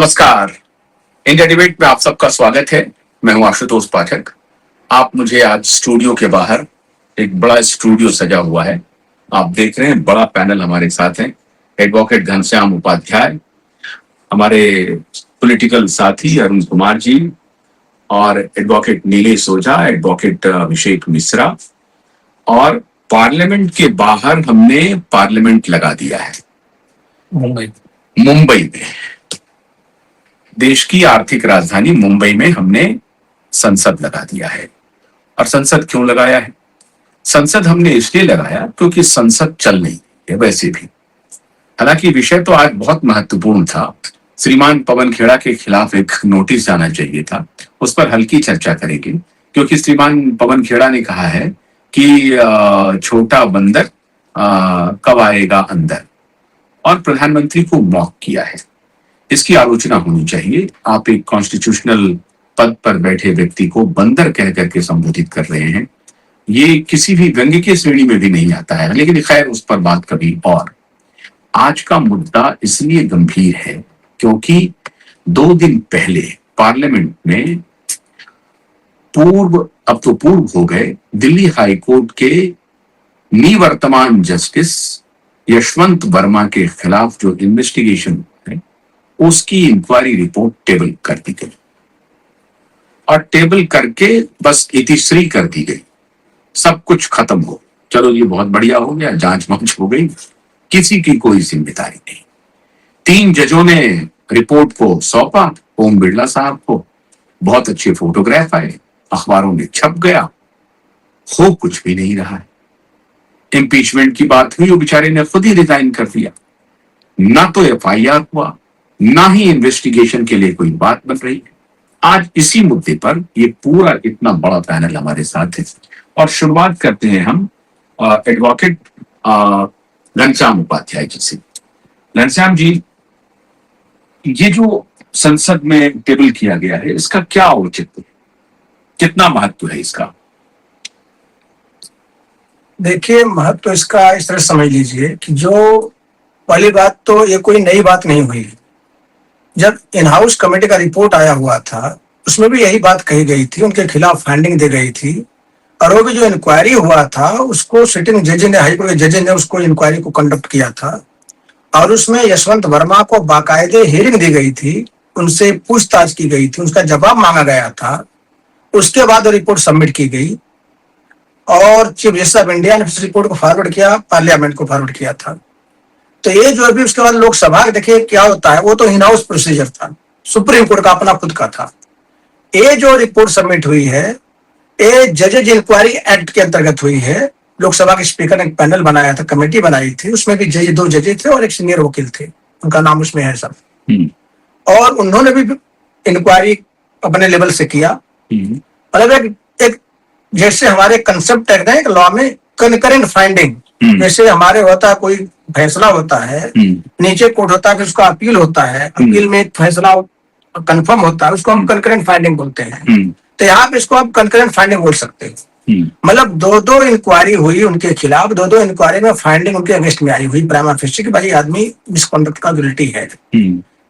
नमस्कार। India debate में आप सबका स्वागत है। मैं हूं आशुतोष पाठक। आप मुझे आज स्टूडियो के बाहर, एक बड़ा स्टूडियो सजा हुआ है, आप देख रहे हैं, बड़ा पैनल हमारे साथ है। एडवोकेट घनश्याम उपाध्याय, हमारे पॉलिटिकल साथी अरुण कुमार जी, और एडवोकेट नीलेश ओझा, एडवोकेट अभिषेक मिश्रा। और पार्लियामेंट के बाहर हमने पार्लियामेंट लगा दिया है मुंबई में। देश की आर्थिक राजधानी मुंबई में हमने संसद लगा दिया है। और संसद क्यों लगाया है? संसद हमने इसलिए लगाया क्योंकि संसद चल नहीं है वैसे भी। हालांकि विषय तो आज बहुत महत्वपूर्ण था। श्रीमान पवन खेड़ा के खिलाफ एक नोटिस जाना चाहिए था, उस पर हल्की चर्चा करेंगे, क्योंकि श्रीमान पवन खेड़ा ने कहा है कि छोटा बंदर कब आएगा अंदर, और प्रधानमंत्री को मॉक किया है। इसकी आलोचना होनी चाहिए। आप एक कॉन्स्टिट्यूशनल पद पर बैठे व्यक्ति को बंदर कह करके संबोधित कर रहे हैं, ये किसी भी व्यंग्य की श्रेणी में भी नहीं आता है। लेकिन खैर, उस पर बात कभी और। आज का मुद्दा इसलिए गंभीर है क्योंकि 2 दिन पहले पार्लियामेंट में अब तो पूर्व हो गए, दिल्ली हाई कोर्ट के निवर्तमान जस्टिस यशवंत वर्मा के खिलाफ जो इन्वेस्टिगेशन है, उसकी इंक्वायरी रिपोर्ट टेबल कर दी गई। और टेबल करके बस इतिश्री कर दी गई, सब कुछ खत्म हो, चलो ये बहुत बढ़िया हो गया, जांच वांच हो गई, किसी की कोई जिम्मेदारी नहीं। 3 जजों ने रिपोर्ट को सौंपा ओम बिरला साहब को, बहुत अच्छे फोटोग्राफ आए, अखबारों में छप गया, हो कुछ भी नहीं रहा है। इम्पीचमेंट की बात हुई, वो बेचारे ने खुद ही रिजाइन कर दिया। ना तो एफआईआर हुआ, ना ही इन्वेस्टिगेशन के लिए कोई बात बन रही है। आज इसी मुद्दे पर ये पूरा इतना बड़ा पैनल हमारे साथ है, और शुरुआत करते हैं हम एडवोकेट घनश्याम उपाध्याय जी से। घनश्याम जी, ये जो संसद में टेबल किया गया है, इसका क्या औचित्य है, कितना महत्व है इसका? देखिए, महत्व इसका इस तरह समझ लीजिए कि जो पहली बात तो ये कोई नई बात नहीं हुई। जब इन हाउस कमेटी का रिपोर्ट आया हुआ था, उसमें भी यही बात कही गई थी, उनके खिलाफ फाइंडिंग दी गई थी। और वो भी जो इंक्वायरी हुआ था, उसको सिटिंग जज ने, हाईकोर्ट के जज ने उसको इंक्वायरी को कंडक्ट किया था, और उसमें यशवंत वर्मा को बाकायदे हियरिंग दी गई थी, उनसे पूछताछ की गई थी, उसका जवाब मांगा गया था। उसके बाद रिपोर्ट सबमिट की गई और चीफ जस्टिस ऑफ इंडिया ने इस रिपोर्ट को फॉरवर्ड किया, पार्लियामेंट को फॉरवर्ड किया था। तो ये जो अभी उसके बाद लोकसभा देखिए क्या होता है, वो तो इन हाउस प्रोसीजर था, सुप्रीम कोर्ट का अपना खुद का था। ये जो रिपोर्ट सबमिट हुई है, ये जजेज इंक्वायरी एक्ट के अंतर्गत हुई है। लोकसभा के स्पीकर ने एक पैनल बनाया था, कमेटी बनाई थी, उसमें भी 2 जजेज थे और एक सीनियर वकील थे, उनका नाम उसमें है सब। और उन्होंने भी इंक्वायरी अपने लेवल से किया। मतलब एक जैसे हमारे कंसेप्ट है एक लॉ में कनकरेंट फाइंडिंग, जैसे हमारे होता है कोई फैसला होता है, नीचे कोर्ट होता है, फिर उसका अपील होता है, अपील में एक फैसला कंफर्म होता है, उसको हम कनकरेंट फाइंडिंग बोलते हैं। तो यहाँ पे इसको आप कनकरेंट फाइंडिंग बोल सकते हो। मतलब 2 इंक्वायरी हुई उनके खिलाफ, 2 इंक्वायरी में फाइंडिंग उनके अगेंस्ट में आई हुई प्राइमा फेसी कि भाई आदमी मिसकंडक्ट का गिल्टी है।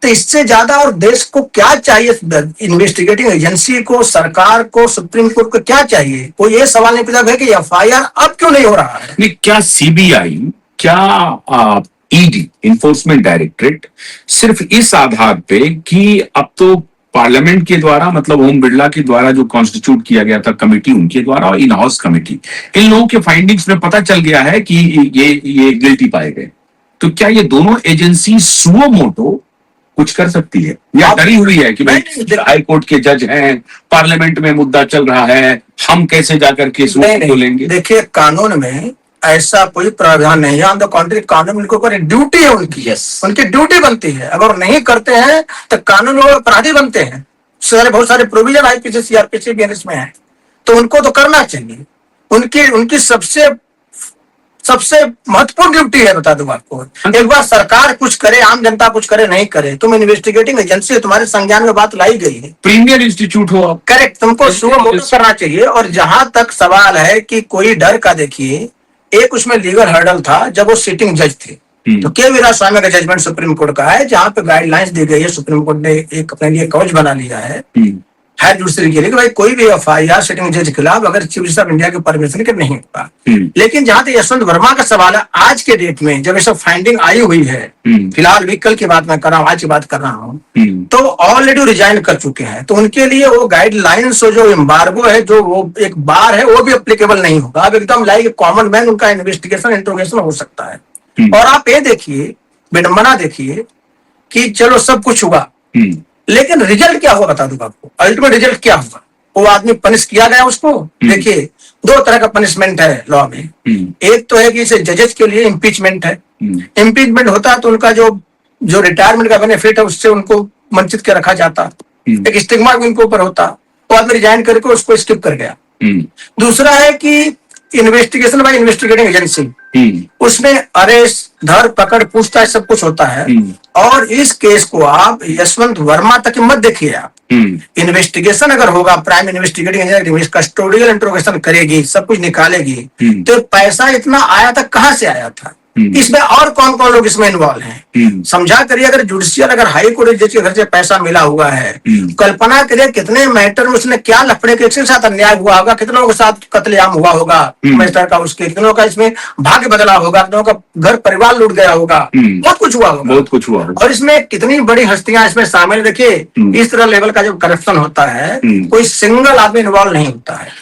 तो इससे ज्यादा और देश को क्या चाहिए? इन्वेस्टिगेटिंग एजेंसी को, सरकार को, सुप्रीम कोर्ट को क्या चाहिए? कोई ये सवाल नहीं पूछा कि एफआईआर अब क्यों नहीं हो रहा है? नहीं, क्या सीबीआई, क्या ईडी, इन्फोर्समेंट डायरेक्टरेट सिर्फ इस आधार पे कि अब तो पार्लियामेंट के द्वारा, मतलब ओम बिरला के द्वारा जो कॉन्स्टिट्यूट किया गया था कमेटी, उनके द्वारा, और इन हाउस कमेटी, इन लोगों के फाइंडिंग्स में पता चल गया है कि ये गिल्टी पाए गए, तो क्या ये दोनों एजेंसी सुओ मोटो कुछ कर सकती है, या डरी हुई है कि भाई हाई कोर्ट के जज हैं, पार्लियामेंट में मुद्दा चल रहा है, हम कैसे जाकर के सुओ लेंगे? देखिए, कानून में ऐसा कोई प्रावधान नहीं है। ऑन द कॉन्ट्री, कानून उनको ऊपर ड्यूटी है उनकी, उनकी ड्यूटी बनती है। अगर नहीं करते हैं तो कानून वो अपराधी बनते हैं। बहुत सारे प्रोविजन आईपीसी, सीआरपीसी भी इसमें है, तो उनको तो करना चाहिए। उनकी सबसे महत्वपूर्ण ड्यूटी है। बता दूं आपको, एक बार सरकार कुछ करे, आम जनता कुछ करे, नहीं करे, तुम इन्वेस्टिगेटिंग एजेंसी, तुम्हारे संज्ञान में बात लाई गई है, प्रीमियर इंस्टीट्यूट हो, करेक्ट, तुमको सुओ मोटो करना चाहिए। और जहां तक सवाल है कि कोई डर का, देखिए एक उसमें लीगल हर्डल था जब वो सिटिंग जज थे, तो के वीरा स्वामी का जजमेंट सुप्रीम कोर्ट का है, जहां पे गाइडलाइंस दी गई है, सुप्रीम कोर्ट ने एक अपने लिए कवच बना लिया है हायर जुडिशरी के लिए कि भाई कोई भी एफआईआर सिटिंग जज के खिलाफ अगर चीफ जस्टिस ऑफ इंडिया की परमिशन के नहीं होगा। लेकिन जहां तक यशवंत वर्मा का सवाल है, आज के डेट में जब ये सब फाइंडिंग आई हुई है, फिलहाल भी कल की बात मैं कर रहा हूँ, आज की बात कर रहा हूँ, तो ऑलरेडी रिजाइन कर चुके हैं, तो उनके लिए वो गाइडलाइंस जो एम्बार्गो है, जो वो एक बार है, वो भी एप्लीकेबल नहीं होगा। अब एकदम लाइक कॉमन मैन उनका इन्वेस्टिगेशन इंट्रोगेशन हो सकता है। और आप ये देखिए, विडंबना देखिए कि चलो सब कुछ हुआ, लेकिन रिजल्ट क्या हुआ बता दूं आपको। अल्टीमेट रिजल्ट क्या हुआ, वो आदमी पनिश किया गया उसको। देखिए, दो तरह का पनिशमेंट है लॉ में। एक तो है कि इसे जजेस के लिए इम्पीचमेंट है। इम्पीचमेंट होता है तो उनका जो रिटायरमेंट का बेनिफिट है उससे उनको वंचित कर रखा जाता, एक स्टिग्मा भी उनके ऊपर होता, वो आदमी रिजाइन करके उसको स्किप कर गया। दूसरा है कि इन्वेस्टिगेशन बाय इन्वेस्टिगेटिंग एजेंसी, उसमें अरेस्ट, धर पकड़, पूछताछ सब कुछ होता है। और इस केस को आप यशवंत वर्मा तक मत देखिए। आप इन्वेस्टिगेशन अगर होगा, prime investigating agency custodial interrogation करेगी, सब कुछ निकालेगी, तो पैसा इतना आया था, कहां से आया था, इसमें और कौन कौन लोग इसमें इन्वॉल्व हैं, समझा करिए। अगर जुडिशियल, अगर हाई कोर्ट जज के घर से पैसा मिला हुआ है, कल्पना करिए कितने मैटर में उसने क्या लफड़े के साथ अन्याय हुआ होगा, कितनों के साथ कत्लेआम हुआ होगा मैटर का, उसके कितनों का इसमें भाग्य बदला होगा, कितनों का घर परिवार लूट गया होगा, बहुत कुछ हुआ होगा, बहुत कुछ हुआ। और इसमें कितनी बड़ी हस्तियां इसमें शामिल। देखिए, इस तरह लेवल का जब करप्शन होता है, कोई सिंगल आदमी इन्वॉल्व नहीं होता है।